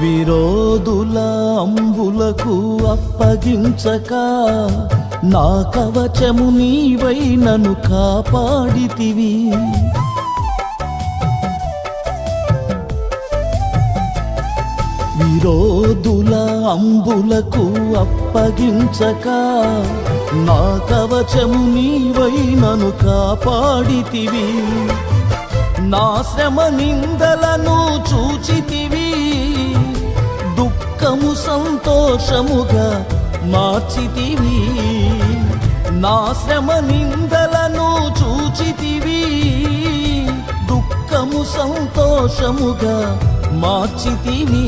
విరోధుల అంబులకు అప్పగించక నా కవచము నీవై నన్ను కాపాడితివి. విరోధుల అంబులకు అప్పగించక నా కవచము నీవై నన్ను కాపాడితివి. నా శ్రమ నిందలను చూచితివి, దుఃఖము సంతోషముగా మార్చితివి. నా శ్రమ నిందలను చూచితివి, దుఃఖము సంతోషముగా మార్చితివి.